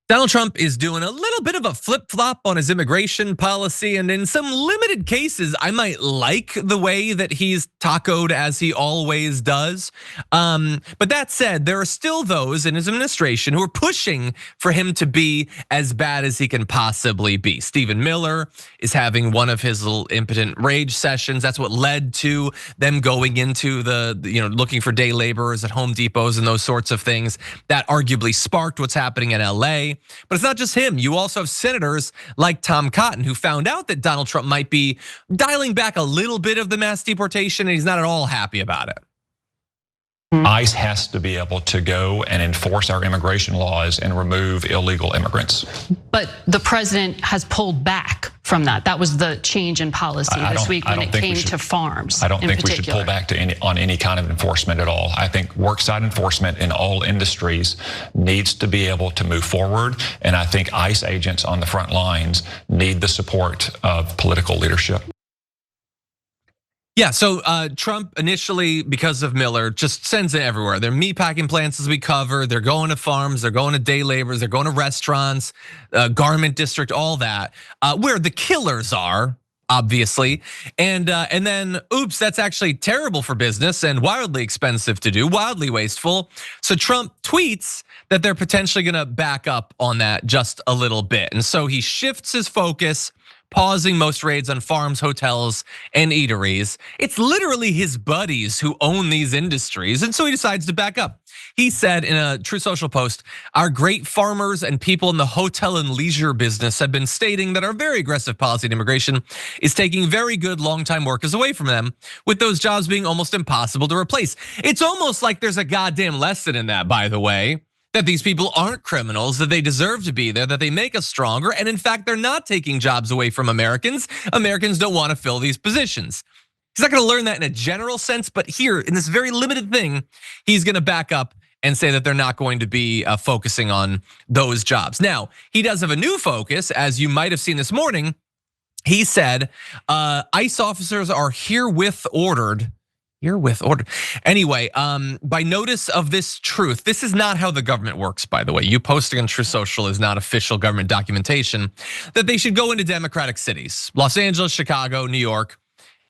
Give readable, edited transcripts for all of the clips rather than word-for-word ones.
Donald Trump is doing a little bit of a flip-flop on his immigration policy, and in some limited cases, I might like the way that he's tacoed as he always does. But that said, there are still those in his administration who are pushing for him to be as bad as he can possibly be. Stephen Miller is having one of his little impotent rage sessions. That's what led to them going into the, looking for day laborers at Home Depots and those sorts of things. That arguably sparked what's happening in LA. But it's not just him. You also have senators like Tom Cotton who found out that Donald Trump might be dialing back a little bit of the mass deportation, and he's not at all happy about it. ICE has to be able to go and enforce our immigration laws and remove illegal immigrants. But the president has pulled back from that. That was the change in policy this week when it came to farms. I don't think we should pull back on any kind of enforcement at all. I think worksite enforcement in all industries needs to be able to move forward. And I think ICE agents on the front lines need the support of political leadership. Yeah, so Trump initially, because of Miller, just sends it everywhere. They're meatpacking plants, as we cover. They're going to farms. They're going to day laborers. They're going to restaurants, garment district, all that, where the killers are, obviously. And then, oops, that's actually terrible for business and wildly expensive to do, wildly wasteful. So Trump tweets that they're potentially going to back up on that just a little bit. And so he shifts his focus, pausing most raids on farms, hotels, and eateries. It's literally his buddies who own these industries, and so he decides to back up. He said in a True Social post, "Our great farmers and people in the hotel and leisure business have been stating that our very aggressive policy on immigration is taking very good long-time workers away from them, with those jobs being almost impossible to replace." It's almost like there's a goddamn lesson in that, by the way. That these people aren't criminals, that they deserve to be there, that they make us stronger, and in fact, they're not taking jobs away from Americans. Americans don't want to fill these positions. He's not gonna learn that in a general sense, but here, in this very limited thing, he's gonna back up and say that they're not going to be focusing on those jobs. Now, he does have a new focus, as you might have seen this morning. He said, ICE officers are herewith ordered. Anyway, by notice of this truth, this is not how the government works, by the way. You posting on True Social is not official government documentation, that they should go into democratic cities, Los Angeles, Chicago, New York,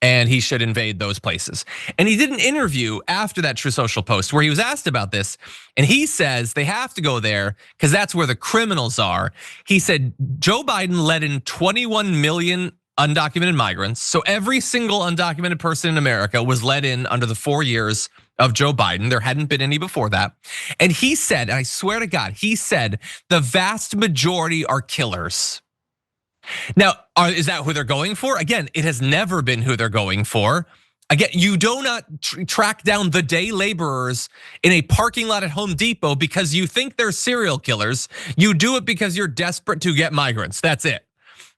and he should invade those places. And he did an interview after that True Social post where he was asked about this, and he says they have to go there because that's where the criminals are. He said Joe Biden let in 21 million undocumented migrants. So every single undocumented person in America was let in under the 4 years of Joe Biden. There hadn't been any before that. And he said, and I swear to God, he said the vast majority are killers. Now, is that who they're going for? Again, it has never been who they're going for. Again, you do not track down the day laborers in a parking lot at Home Depot because you think they're serial killers. You do it because you're desperate to get migrants. That's it.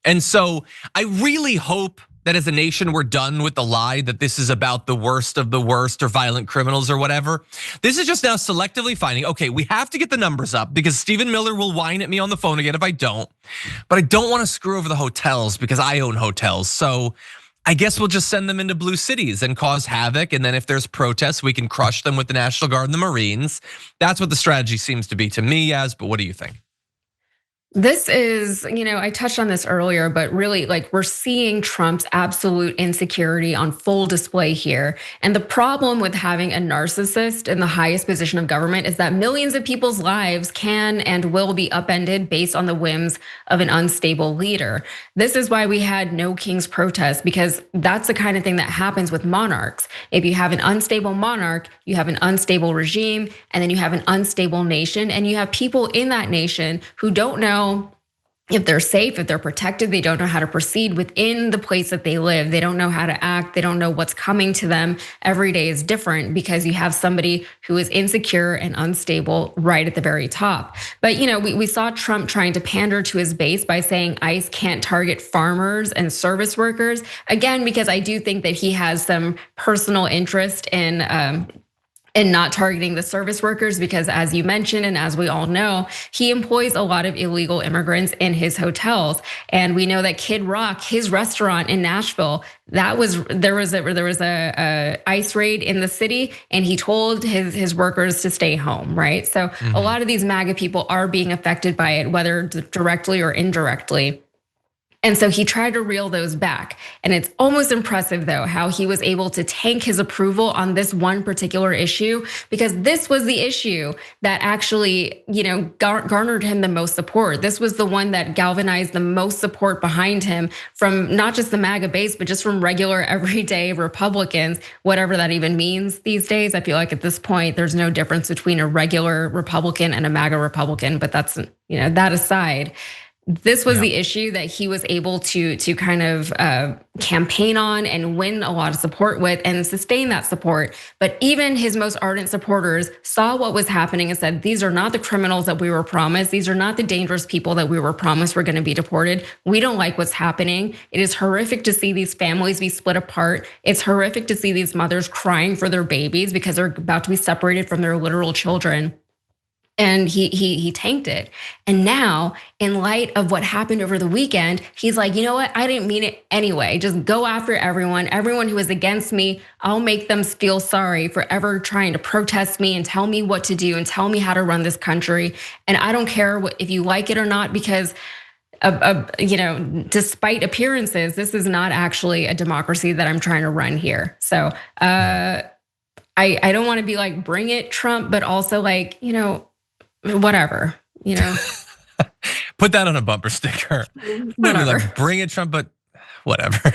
And so I really hope that as a nation, we're done with the lie that this is about the worst of the worst or violent criminals or whatever. This is just now selectively finding, okay, we have to get the numbers up because Stephen Miller will whine at me on the phone again if I don't. But I don't want to screw over the hotels because I own hotels. So I guess we'll just send them into blue cities and cause havoc. And then if there's protests, we can crush them with the National Guard and the Marines. That's what the strategy seems to be to me, but what do you think? This is, I touched on this earlier, but really we're seeing Trump's absolute insecurity on full display here. And the problem with having a narcissist in the highest position of government is that millions of people's lives can and will be upended based on the whims of an unstable leader. This is why we had No King's protest, because that's the kind of thing that happens with monarchs. If you have an unstable monarch, you have an unstable regime, and then you have an unstable nation, and you have people in that nation who don't know if they're safe, if they're protected. They don't know how to proceed within the place that they live. They don't know how to act. They don't know what's coming to them. Every day is different because you have somebody who is insecure and unstable right at the very top. But we saw Trump trying to pander to his base by saying ICE can't target farmers and service workers. Again, because I do think that he has some personal interest in and not targeting the service workers, because as you mentioned, and as we all know, he employs a lot of illegal immigrants in his hotels. And we know that Kid Rock, his restaurant in Nashville, there was a ICE raid in the city, and he told his workers to stay home, right? So a lot of these MAGA people are being affected by it, whether directly or indirectly. And so he tried to reel those back. And it's almost impressive, though, how he was able to tank his approval on this one particular issue, because this was the issue that actually, garnered him the most support. This was the one that galvanized the most support behind him from not just the MAGA base, but just from regular everyday Republicans, whatever that even means these days. I feel like at this point, there's no difference between a regular Republican and a MAGA Republican, but that's, that aside. This was the issue that he was able to kind of campaign on and win a lot of support with and sustain that support. But even his most ardent supporters saw what was happening and said, these are not the criminals that we were promised. These are not the dangerous people that we were promised were going to be deported. We don't like what's happening. It is horrific to see these families be split apart. It's horrific to see these mothers crying for their babies because they're about to be separated from their literal children. And he tanked it. And now, in light of what happened over the weekend, he's like, you know what? I didn't mean it anyway. Just go after everyone. Everyone who is against me, I'll make them feel sorry for ever trying to protest me and tell me what to do and tell me how to run this country. And I don't care if you like it or not, because despite appearances, this is not actually a democracy that I'm trying to run here. So I don't want to be like, bring it, Trump, but also like, whatever, Put that on a bumper sticker. Maybe like, bring it, Trump, but whatever.